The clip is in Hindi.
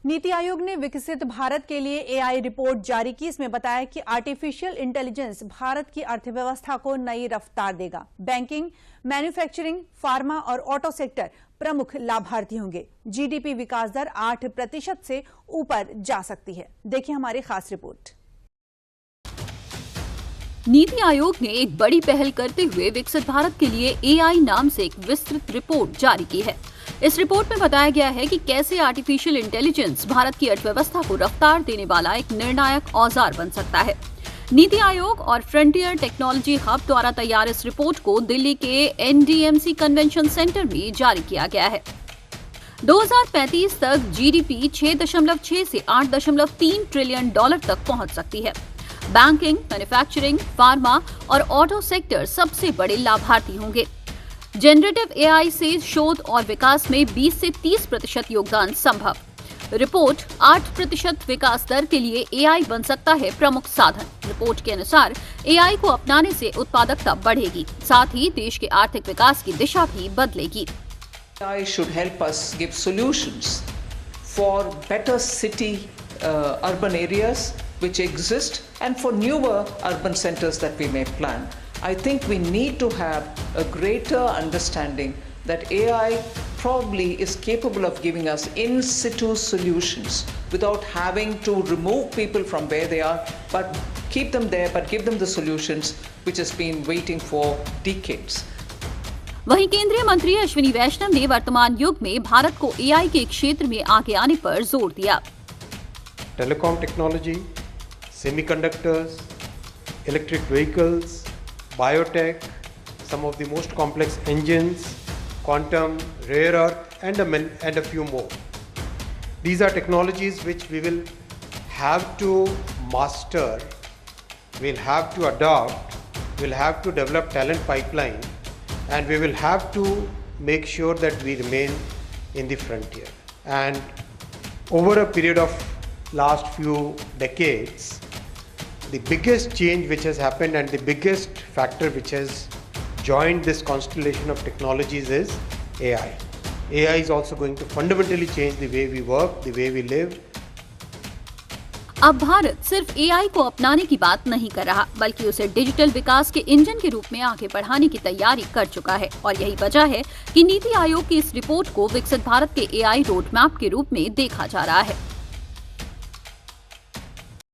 नीति आयोग ने विकसित भारत के लिए एआई रिपोर्ट जारी की। इसमें बताया कि आर्टिफिशियल इंटेलिजेंस भारत की अर्थव्यवस्था को नई रफ्तार देगा। बैंकिंग, मैन्युफैक्चरिंग, फार्मा और ऑटो सेक्टर प्रमुख लाभार्थी होंगे। जीडीपी विकास दर 8% से ऊपर जा सकती है। देखिए हमारी खास रिपोर्ट। नीति आयोग ने एक बड़ी पहल करते हुए विकसित भारत के लिए एआई नाम से एक विस्तृत रिपोर्ट जारी की है। इस रिपोर्ट में बताया गया है कि कैसे आर्टिफिशियल इंटेलिजेंस भारत की अर्थव्यवस्था को रफ्तार देने वाला एक निर्णायक औजार बन सकता है। नीति आयोग और फ्रंटियर टेक्नोलॉजी हब द्वारा तैयार इस रिपोर्ट को दिल्ली के एनडीएमसी कन्वेंशन सेंटर में जारी किया गया है। 2035 तक जीडीपी 6.6 से 8.3 ट्रिलियन डॉलर तक पहुंच सकती है। बैंकिंग, मैन्युफैक्चरिंग, फार्मा और ऑटो सेक्टर सबसे बड़े लाभार्थी होंगे। जनरेटिव एआई से शोध और विकास में 20 से 30% योगदान संभव। रिपोर्ट 8% विकास दर के लिए एआई बन सकता है प्रमुख साधन। रिपोर्ट के अनुसार एआई को अपनाने से उत्पादकता बढ़ेगी, साथ ही देश के आर्थिक विकास की दिशा भी बदलेगी। AI should help us give solutions for better city urban areas which exist and for newer urban centers that we may plan. I think we need to have a greater understanding that AI probably is capable of giving us in situ solutions without having to remove people from where they are, but keep them there, but give them the solutions which has been waiting for decades. वहीं केंद्रीय मंत्री अश्विनी वैष्णव ने वर्तमान युग में भारत को एआई के क्षेत्र में आगे आने पर जोर दिया। Telecom technology, semiconductors, electric vehicles, biotech, some of the most complex engines, quantum, rare earth, and a few more. These are technologies which we will have to master, we'll have to adopt, we'll have to develop talent pipeline, and we will have to make sure that we remain in the frontier. And over a period of last few decades, the biggest change which has happened and the biggest factor which has joined this constellation of technologies is AI. AI is also going to fundamentally change the way we work, the way we live. अब भारत सिर्फ एआई को अपनाने की बात नहीं कर रहा, बल्कि उसे डिजिटल विकास के इंजन के रूप में आगे बढ़ाने की तैयारी कर चुका है। और यही वजह है कि नीति आयोग की इस रिपोर्ट को विकसित भारत के एआई रोड मैप के रूप में देखा जा रहा है।